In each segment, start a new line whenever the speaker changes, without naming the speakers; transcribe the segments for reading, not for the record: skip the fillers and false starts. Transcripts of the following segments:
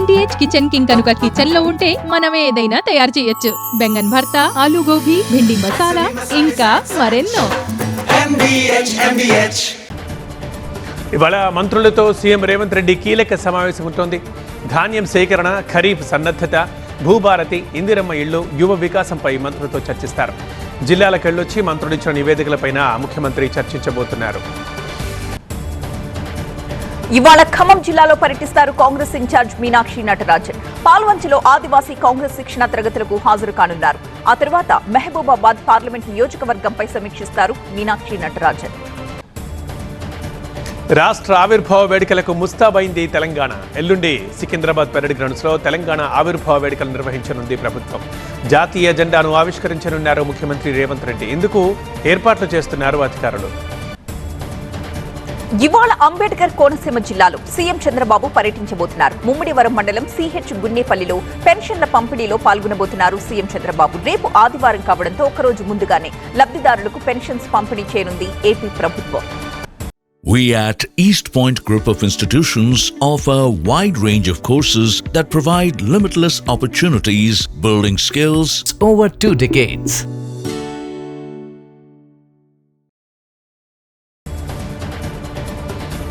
DTH kitchen king కనుక kitchen లో ఉంటే మనమే ఏదైనా తయారు చేయొచ్చు. బెంగన్ భర్తా, ఆలు గోబీ, భిండి మసాలా, ఇంకా మరెన్నో.
ఇవాళ మంత్రులతో సీఎం రేవంత్ రెడ్డి కీలక సమావేశం ఉంటుంది. ధాన్యం సేకరణ, ఖరీఫ్ సన్నద్ధత, భూభారతి, ఇందిరమ్మ ఇళ్లు, యువ వికాసంపై మంత్రులతో చర్చిస్తారు. జిల్లాలకు వెళ్లొచ్చి మంత్రులిచ్చిన నివేదికలపైన ముఖ్యమంత్రి చర్చించబోతున్నారు.
ఇవాళ ఖమ్మం జిల్లాలో పర్యటిస్తారు కాంగ్రెస్ ఇన్ఛార్జ్ మీనాక్షి నటరాజన్. పాల్వంచలో ఆదివాసీ కాంగ్రెస్ శిక్షణ తరగతులకు హాజరు కానున్నారు. ఆ తర్వాత మహబూబాబాద్ పార్లమెంట్ నియోజకవర్గంపై సమీక్షిస్తారు మీనాక్షి నటరాజన్.
రాష్ట్ర ఆవిర్భావ వేడుకలకు ముస్తాబైంది తెలంగాణ. ఎల్లుండి సికింద్రాబాద్ పెరేడ్ గ్రౌండ్స్ లో తెలంగాణ ఆవిర్భావ వేడుకలు నిర్వహించనుంది ప్రభుత్వం. జాతీయ జెండాను ఆవిష్కరించనున్నారు ముఖ్యమంత్రి రేవంత్ రెడ్డి. ఇందుకు ఏర్పాట్లు చేస్తున్నారు అధికారులు.
ఇవాళ అంబేద్కర్ కోనసీమ జిల్లాలో సీఎం చంద్రబాబు పర్యటించబోతున్నారు. ముమ్మిడివరం మండలం సిహెచ్ గున్నేపల్లిలో పెన్షన్ల పంపిణీలో పాల్గొనబోతున్నారు సీఎం చంద్రబాబు. రేపు ఆదివారం కావడంతో ఒకరోజు ముందుగానే లబ్ధిదారులకు పెన్షన్స్ పంపిణీ చేయనుంది ఏపీ ప్రభుత్వం.
We at East Point Group of Institutions offer a wide range of courses that provide limitless opportunities, building skills
over 2 decades.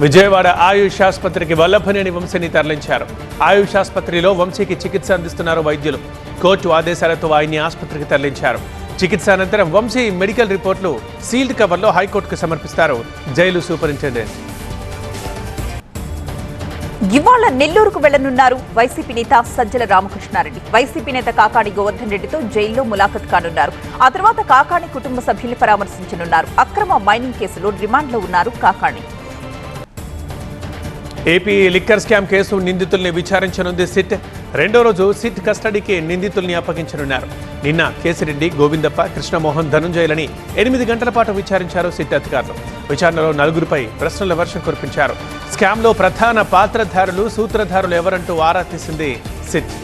Vijayawada ఆయుష్ ఆసుపత్రికి వల్లభనేని వంశీని తరలించారు. ఆయుష్ ఆసుపత్రిలో వంశీకి చికిత్స అందిస్తున్నారు వైద్యులు. కోర్టు ఆదేశాలతో ఆయన్ని ఆసుపత్రికి తరలించారు. చికిత్స అనంతరం వంశీ మెడికల్ రిపోర్టులు సీల్డ్ కవర్లో హైకోర్టుకు సమర్పిస్తారు జైలు సూపరింటెండెంట్.
ఇవాళ నెల్లూరుకు వెళ్లనున్నారు వైసీపీ నేత సజ్జల రామకృష్ణారెడ్డి. వైసీపీ నేత కాకాణి గోవర్ధన్ రెడ్డితో జైల్లో ములాఖత్ కానున్నారు. ఆ తర్వాత కాకాణి కుటుంబ సభ్యుల్ని పరామర్శించనున్నారు. అక్రమ మైనింగ్ కేసులో రిమాండ్లో ఉన్నారు Kakani.
AP liquor scam case నిందితుల్ని విచారించనుంది సిట్. రెండో రోజు సిట్ కస్టడీకి నిందితుల్ని అప్పగించనున్నారు. నిన్న కేసిరెడ్డి, గోవిందప్ప, కృష్ణమోహన్, ధనుంజయులని 8 గంటల పాటు విచారించారు సిట్ అధికారులు. విచారణలో 4గురిపై ప్రశ్నల వర్షం కురిపించారు. స్కామ్లో ప్రధాన పాత్రధారులు, సూత్రధారులు ఎవరంటూ ఆరా తీసింది సిట్.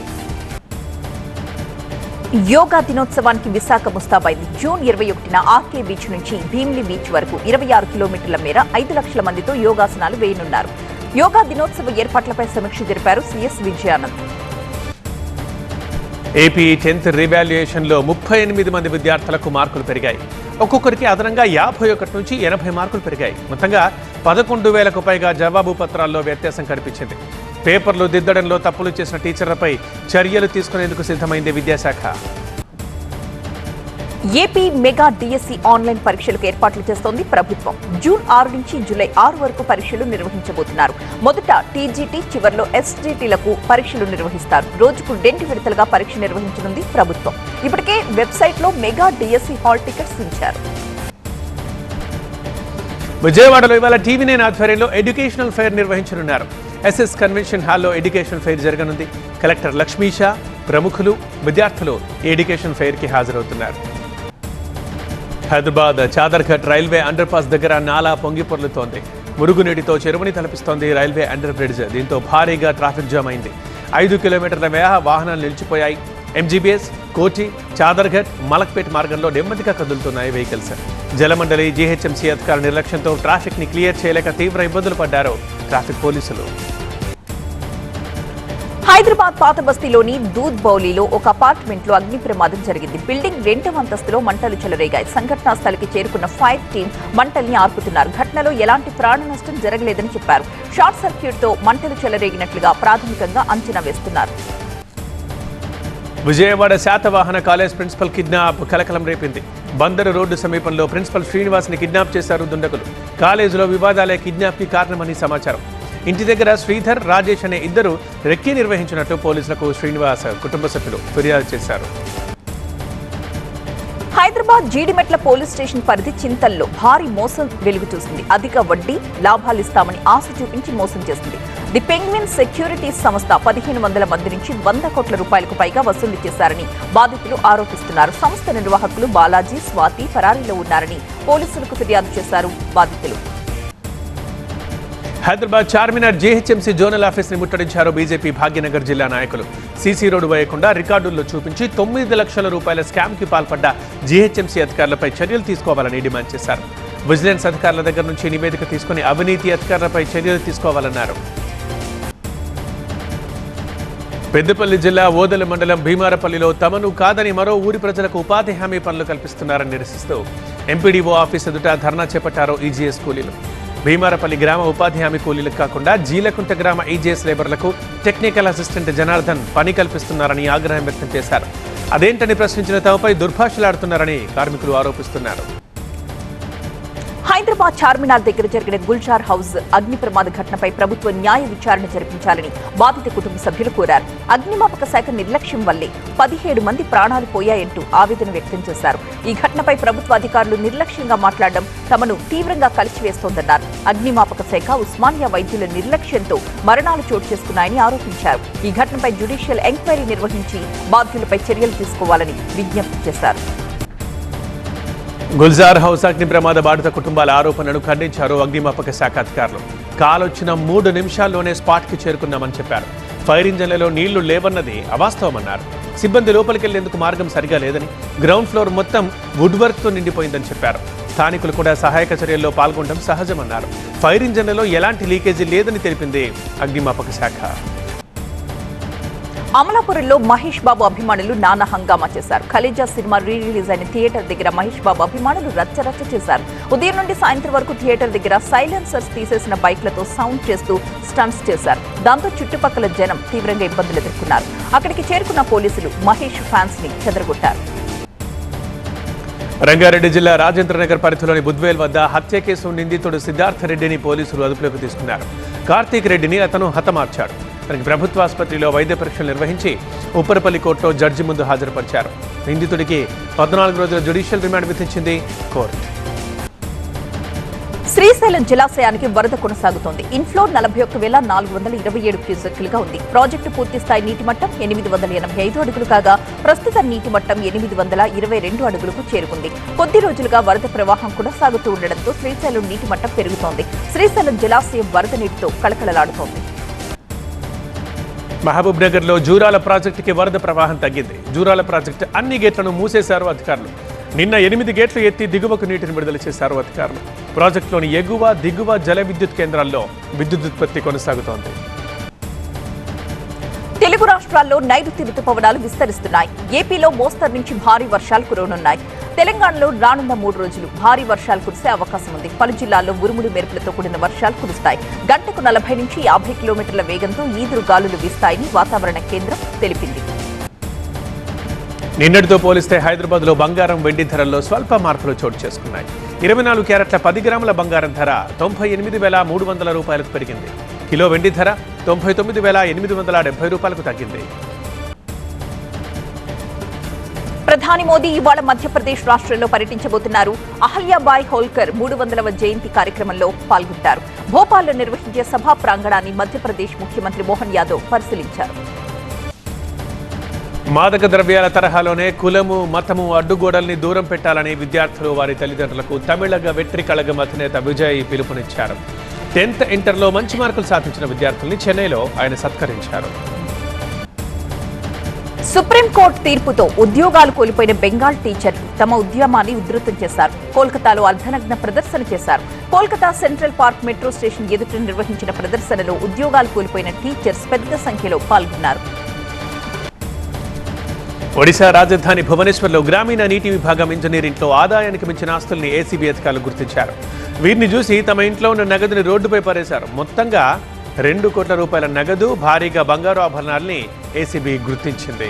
యోగా దినోత్సవానికి విశాఖ ముస్తాబైంది. జూన్ 21న ఆర్కే బీచ్ నుంచి భీమిలి బీచ్ వరకు 26 కిలోమీటర్ల మేర 5 లక్షల మందితో యోగాసనాలు వేయనున్నారు. యోగా దినోత్సవ ఏర్పాట్లపై సమీక్ష జరిపారు సీఎస్ విజయానంద్.
ఏపీ 10th రీవాల్యుయేషన్లో 38 మంది విద్యార్థులకు మార్కులు పెరిగాయి. ఒక్కొక్కరికి అదనంగా 51 నుంచి 80 మార్కులు పెరిగాయి. మొత్తంగా 11,000కు పైగా జవాబు పత్రాల్లో వ్యత్యాసం కనిపించింది. పేపర్లు దిద్దడంలో తప్పులు చేసిన టీచర్లపై చర్యలు తీసుకునేందుకు సిద్ధమైంది విద్యాశాఖ.
ఏపీ మెగా డిఎస్సి ఆన్లైన్ పరీక్షలకు ఏర్పాట్లు చేస్తోంది ప్రభుత్వం. జూన్ 6 నుంచి జూలై 6 వరకు పరీక్షలు నిర్వహించబోతున్నారు. మొదట టీజీటీ, చివరిలో ఎస్జీటీలకు పరీక్షలు నిర్వహిస్తారు. రోజుకు 2 విడతలుగా పరీక్ష నిర్వహించనుంది ప్రభుత్వం. ఇప్పటికే వెబ్సైట్లో మెగా డిఎస్సి హాల్ టికెట్స్ ఉంచారు.
విజయవాడలో ఇవాళ టీవీ9 ఆధ్వర్యంలో ఎడ్యుకేషనల్ ఫెయిర్ నిర్వహించనున్నారు. ఎస్ఎస్ కన్వెన్షన్ హాల్లో ఎడ్యుకేషన్ ఫెయిర్ జరగనుంది. కలెక్టర్ లక్ష్మీషా, ప్రముఖులు, విద్యార్థులు ఈ ఎడ్యుకేషన్ ఫెయిర్కి హాజరవుతున్నారు. Hyderabad Chadarghat railway underpass దగ్గర నాలా పొంగి పొర్లుతోంది. మురుగునీటితో చెరువుని తలపిస్తోంది రైల్వే అండర్ బ్రిడ్జ్. దీంతో భారీగా ట్రాఫిక్ జామ్ అయింది. 5 కిలోమీటర్ల మేర వాహనాలు నిలిచిపోయాయి. ఎంజీబీఎస్, కోటి, చాదర్ఘట్, మలక్పేట్ మార్గంలో నెమ్మదిగా కదులుతున్నాయి వెహికల్స్. జలమండలి, జీహెచ్ఎంసీ అధికారుల నిర్లక్ష్యంతో ట్రాఫిక్ ని క్లియర్ చేయలేక తీవ్ర ఇబ్బందులు పడ్డారు ట్రాఫిక్ పోలీసులు.
హైదరాబాద్ పాత బస్తీలోని దూద్ బౌలీలో ఒక అపార్ట్మెంట్ లో అగ్ని ప్రమాదం జరిగింది. బిల్డింగ్ 2వ అంతస్తులో మంటలు చెలరేగాయి. సంఘటనా స్థలికి చేరుకున్న ఫైర్ టీం మంటల్ని ఆర్పుతున్నారు. ఘటనలో ఎలాంటి ప్రాణ నష్టం జరగలేదని చెప్పారు. షార్ట్ సర్క్యూట్ తో మంటలు చెలరేగినట్లుగా ప్రాథమికంగా అంచనా వేస్తున్నారు.
Vijayawada Satavahana college principal kidnap కలకలం రేపింది. బందరు రోడ్డు సమీపంలో ప్రిన్సిపల్ శ్రీనివాస్ ని కిడ్నాప్ చేశారు దుండగులు. కాలేజీలో వివాదాలే కిడ్నాప్ కి కారణమని సమాచారం. ఇంటి దగ్గర శ్రీధర్, రాజేష్ అనే ఇద్దరు రెక్కీ నిర్వహించినట్టు పోలీసులకు శ్రీనివాస్ కుటుంబ సభ్యులు ఫిర్యాదు చేశారు.
హైదరాబాద్ జీడిమెట్ల పోలీస్ స్టేషన్ పరిధి చింతల్లో భారీ మోసం వెలుగు చూసింది. అధిక వడ్డీ, లాభాలిస్తామని ఆశ చూపించి మోసం చేసింది. ది పెంగ్విన్ సెక్యూరిటీస్ సంస్థ 1,500 మంది నుంచి 100 కోట్ల రూపాయలకు పైగా వసూలు చేశారని బాధితులు ఆరోపిస్తున్నారు. సంస్థ నిర్వాహకులు బాలాజీ, స్వాతి పరారీలో ఉన్నారని పోలీసులకు ఫిర్యాదు చేశారు బాధితులు.
Hyderabad Charminar GHMC zonal office ని ముట్టడించారు బీజేపీ భాగ్యనగర్ జిల్లా నాయకులు. సీసీ రోడ్డు వేయకుండా రికార్డుల్లో చూపించి 9 లక్షల రూపాయల స్కామ్ కి పాల్పడ్డ జీహెచ్ఎంసీ అధికారులపై చర్యలు తీసుకోవాలని డిమాండ్ చేశారు. విజిలెన్స్ అధికారుల దగ్గర నుంచి నివేదిక తీసుకుని అవినీతి అధికారులపై చర్యలు తీసుకోవాలన్నారు. పెద్దపల్లి జిల్లా ఓదెల మండలం భీమారపల్లిలో తమను కాదని మరో ఊరి ప్రజలకు ఉపాధి హామీ పనులు కల్పిస్తున్నారని నిరసిస్తూ ఎంపీడీఓ ఆఫీస్ ఎదుట ధర్నా చేపట్టారు ఈజీఎస్ కూలీలు. భీమారపల్లి గ్రామ ఉపాధి హామీ కూలీలకు కాకుండా జీలకుంట గ్రామ ఈజీఎస్ లేబర్లకు టెక్నికల్ అసిస్టెంట్ జనార్దన్ పని కల్పిస్తున్నారని ఆగ్రహం వ్యక్తం చేశారు. అదేంటని ప్రశ్నించిన తమపై దుర్భాషలాడుతున్నారని కార్మికులు ఆరోపిస్తున్నారు.
హైదరాబాద్ చార్మినార్ దగ్గర జరిగిన గుల్జార్ హౌస్ అగ్ని ప్రమాద ఘటనపై ప్రభుత్వం న్యాయ విచారణ జరిపించాలని బాధిత కుటుంబ సభ్యులు కోరారు. అగ్నిమాపక శాఖ నిర్లక్ష్యం వల్లే 17 మంది ప్రాణాలు పోయాయంటూ ఆవేదన వ్యక్తం చేశారు. ఈ ఘటనపై ప్రభుత్వ అధికారులు నిర్లక్ష్యంగా మాట్లాడడం తమను తీవ్రంగా కలిచివేస్తోందన్నారు. అగ్నిమాపక శాఖ ఉస్మానియా వైద్యుల నిర్లక్ష్యంతో మరణాలు చోటు చేసుకున్నాయని ఆరోపించారు. ఈ ఘటనపై జ్యుడిషియల్ ఎంక్వైరీ నిర్వహించి బాధ్యులపై చర్యలు తీసుకోవాలని విజ్ఞప్తి చేశారు.
గుల్జార్ హౌస్ అగ్ని ప్రమాద బాధిత కుటుంబాల ఆరోపణలను ఖండించారు అగ్నిమాపక శాఖ అధికారులు. కాలొచ్చిన 3 నిమిషాల్లోనే స్పాట్కి చేరుకున్నామని చెప్పారు. ఫైర్ ఇంజన్లలో నీళ్లు లేవన్నది అవాస్తవమన్నారు. సిబ్బంది లోపలికెళ్లేందుకు మార్గం సరిగా లేదని, గ్రౌండ్ ఫ్లోర్ మొత్తం వుడ్ వర్క్తో నిండిపోయిందని చెప్పారు. స్థానికులు కూడా సహాయక చర్యల్లో పాల్గొనడం సహజమన్నారు. ఫైర్ ఇంజన్లలో ఎలాంటి లీకేజీ లేదని తెలిపింది అగ్నిమాపక శాఖ.
అమలాపురంలో మహేష్ బాబు అభిమానులు నానా హంగామా చేశారు. ఖలీజా సినిమా రిలీజ్ అయిన థియేటర్ దగ్గర మహేష్ బాబు అభిమానులు రచ్చరచ్చ చేశారు. ఉదయం నుండి సాయంత్రం వరకు థియేటర్ దగ్గర సైలెన్సర్స్ తీసేసిన బైక్లతో సౌండ్ చేస్తూ స్టంట్స్ చేశారు. దాంతో చుట్టుపక్కల జనం తీవ్రంగా ఇబ్బందులు ఎదుర్కొన్నారు. అక్కడికి చేరుకున్న పోలీసులు మహేష్ ఫ్యాన్స్ ని చెదరగొట్టారు.
రంగారెడ్డి జిల్లా రాజేంద్రనగర్ పరిధిలోని బుద్వేల్ వద్ద హత్య కేసు నిందితుడు సిద్ధార్థ రెడ్డిని పోలీసులు అదుపులోకి తీసుకున్నారు. కార్తీక్ రెడ్డిని అతను హతమార్చాడు. తనకి ప్రభుత్వ ఆసుపత్రిలో వైద్య పరీక్షలు నిర్వహించి ఉప్పరపల్లి కోర్టులో జడ్జి ముందు హాజరుపరిచారు. నిందితుడికి 14 రోజుల జ్యుడిషియల్ రిమాండ్ విధించింది కోర్టు.
శ్రీశైలం జలాశయానికి వరద కొనసాగుతోంది. ఇన్ఫ్లో 41,427 క్యూసెక్కులుగా ఉంది. ప్రాజెక్టు పూర్తి స్థాయి నీటి మట్టం 885 అడుగులు కాగా ప్రస్తుత నీటి మట్టం 822 అడుగులకు చేరుకుంది. కొద్ది రోజులుగా వరద ప్రవాహం కొనసాగుతూ ఉండడంతో శ్రీశైలం నీటి మట్టం పెరుగుతోంది. శ్రీశైలం జలాశయం వరద నీటితో కళకళలాడుతోంది.
మహబూబ్ నగర్ లో జూరాల ప్రాజెక్టుకి వరద ప్రవాహం తగ్గింది. జూరాల ప్రాజెక్టు అన్ని గేట్లను మూసేశారు అధికారులు. నిన్న 8 గేట్లు ఎత్తి దిగువకు నీటిని విడుదల చేశారు అధికారులు. ప్రాజెక్టులోని ఎగువ, దిగువ జల విద్యుత్ కేంద్రాల్లో విద్యుత్ ఉత్పత్తి కొనసాగుతోంది.
తెలుగు రాష్ట్రాల్లో నైరుతి రుతుపవనాలు విస్తరిస్తున్నాయి. ఏపీలో మోస్తరు నుంచి భారీ వర్షాలు కురవనున్నాయి. తెలంగాణలో రానున్న 3 రోజులు భారీ వర్షాలు కురిసే అవకాశం ఉంది. పలు జిల్లాల్లో ఉరుములు మెరుపులతో కూడిన వర్షాలు కురుస్తాయి. గంటకు 40 నుంచి 50 కిలోమీటర్ల వేగంతో ఈదురు గాలులు వీస్తాయని వాతావరణ కేంద్రం తెలిపింది.
నిన్నటితో పోలిస్తే హైదరాబాద్ లో బంగారం, వెండి ధరల్లో స్వల్ప మార్పులు చోటు చేసుకున్నాయి. 24 క్యారెట్ల 10 గ్రాముల బంగారం ధర 98,300 రూపాయలకు పెరిగింది. కిలో వెండి ధర 99,870 రూపాయలకు తగ్గింది.
ప్రధాని మోదీ ఇవాళ మధ్యప్రదేశ్ రాష్ట్రంలో పర్యటించబోతున్నారు. అహల్యాబాయ్ హోల్కర్ 300వ జయంతి కార్యక్రమంలో పాల్గొంటారు. భోపాల్లో నిర్వహించే సభా ప్రాంగణాన్ని మధ్యప్రదేశ్ ముఖ్యమంత్రి మోహన్ యాదవ్ పరిశీలించారు.
మాదక ద్రవ్యాల తరహాలోనే కులము, మతము అడ్డుగోడల్ని దూరం పెట్టాలని విద్యార్థులు వారి తల్లిదండ్రులకు తమిళగ వెట్రి కళగం అధినేత విజయ్ పిలుపునిచ్చారు. 10th ఇంటర్లో మంచి మార్కులు సాధించిన విద్యార్థుల్ని చెన్నైలో ఆయన సత్కరించారు.
సుప్రీంకోర్టు తీర్పుతో ఉద్యోగాలు కోల్పోయిన బెంగాల్ టీచర్లు తమ ఉద్యమాన్ని ఉధృతం చేశారు. కోల్కతాలో అర్ధనగ్న ప్రదర్శన చేశారు. Kolkata central park metro station ఎదుట నిర్వహించిన ప్రదర్శనలో ఉద్యోగాలు కోల్పోయిన టీచర్స్ పెద్ద సంఖ్యలో పాల్గొన్నారు.
ఒడిశా రాజధాని భువనేశ్వర్లో గ్రామీణ నీటి విభాగం ఇంజనీరింగ్లో ఆదాయానికి మించిన ఆస్తుల్ని ఏసీబీ అధికారులు గుర్తించారు. వీరిని చూసి తమ ఇంట్లో ఉన్న నగదుని రోడ్డుపై పారేశారు. మొత్తంగా 2 కోట్ల రూపాయల నగదు, భారీగా బంగారు ఆభరణాల్ని ఏసీబీ గుర్తించింది.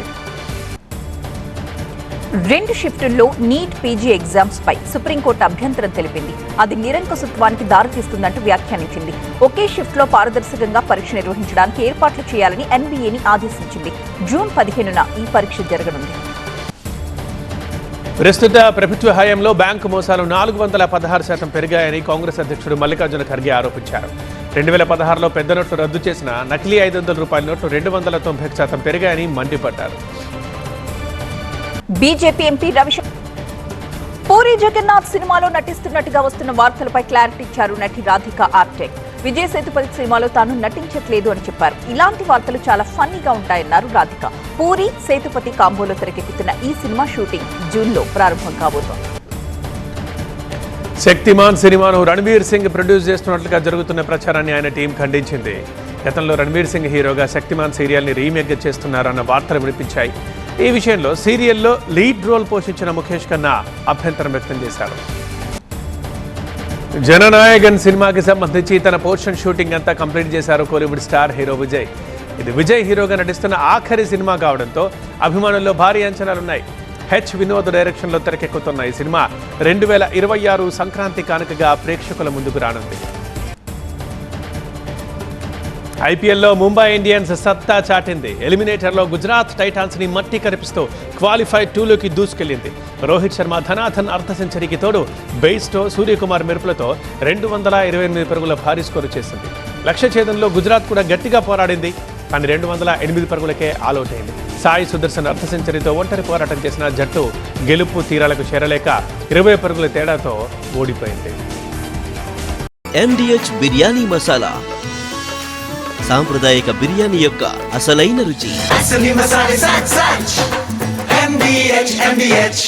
2 షిఫ్టుల్లో నీట్ పీజీ ఎగ్జామ్స్ పై సుప్రీంకోర్టు అభ్యంతరం తెలిపింది. అది నిరంకుశత్వానికి దారితీస్తుందంటూ వ్యాఖ్యానించింది. ఒకే షిఫ్ట్ లో పారదర్శకంగా పరీక్ష నిర్వహించడానికి ఏర్పాట్లు చేయాలని ఎన్బీఏని ఆదేశించింది. జూన్ 15న ఈ పరీక్ష జరగనుంది.
ప్రస్తుత ప్రభుత్వ హయాంలో బ్యాంకు మోసాలు 416% పెరిగాయని కాంగ్రెస్ అధ్యక్షుడు మల్లికార్జున ఖర్గే ఆరోపించారు. 2016లో పెద్ద నోట్లు రద్దు చేసిన నకిలీ 500 రూపాయల నోట్లు 290% పెరిగాయని మండిపడ్డారు.
బీజేపీ ఎంపీ రవిశంకర్ పూరి జగన్నాథ్ సినిమాలో నటిస్తున్నట్టుగా వస్తున్న వార్తలపై క్లారిటీ ఇచ్చారు నటి రాధికా ఆప్టే. విజయ్ సేతుపతి సినిమాలో తాను నటించట్లేదు అని చెప్పారు. ఇలాంటి వార్తలు చాలా ఫన్నీగా ఉంటాయన్నారు రాధిక. పూరి సేతుపతి కాంబోలో తెరకెక్కుతున్న ఈ సినిమా షూటింగ్ జూన్లో ప్రారంభం కాబోతోంది.
శక్తిమాన్ సినిమాను రణ్వీర్ సింగ్ ప్రొడ్యూస్ చేస్తున్నట్లుగా జరుగుతున్న ప్రచారాన్ని ఆయన టీం ఖండించింది. గతంలో రణ్వీర్ సింగ్ హీరోగా శక్తిమాన్ సీరియల్ని రీమేక్ చేస్తున్నారన్న వార్తలు వినిపించాయి. ఈ విషయంలో సీరియల్లో లీడ్ రోల్ పోషించిన ముఖేష్ ఖన్నా అభ్యంతరం వ్యక్తం చేశారు. జననాయకన్ సినిమాకి సంబంధించి తన పోర్షన్ షూటింగ్ అంతా కంప్లీట్ చేశారు కోలీవుడ్ స్టార్ హీరో విజయ్. ఇది విజయ్ హీరోగా నటిస్తున్న ఆఖరి సినిమా కావడంతో అభిమానుల్లో భారీ అంచనాలున్నాయి. వినోద్ డైరెక్షన్లో తెరకెక్కుతున్న ఈ సినిమా 2026 సంక్రాంతి కానుకగా ప్రేక్షకుల ముందుకు రానుంది. ఐపీఎల్లో ముంబై ఇండియన్స్ సత్తా చాటింది. ఎలిమినేటర్లో గుజరాత్ టైటాన్స్ ని మట్టి కరిపిస్తూ క్వాలిఫై 2లోకి దూసుకెళ్లింది. రోహిత్ శర్మ ధనాధన్ అర్ధ సెంచరీకి తోడు బెయిస్టో సూర్యకుమార్ మెరుపులతో 228 పరుగుల భారీ స్కోరు చేసింది. లక్ష్య ఛేదంలో గుజరాత్ కూడా గట్టిగా పోరాడింది. కానీ 208 పరుగులకే ఆలౌట్ అయింది. సాయి సుదర్శన్ అర్ధ సెంచరీతో ఒంటరి పోరాటం చేసిన జట్టు గెలుపు తీరాలకు చేరలేక 20 పరుగుల తేడాతో ఓడిపోయింది.
MDH బిర్యానీ మసాలా, సాంప్రదాయక బిర్యానీ యొక్క అసలైన రుచి.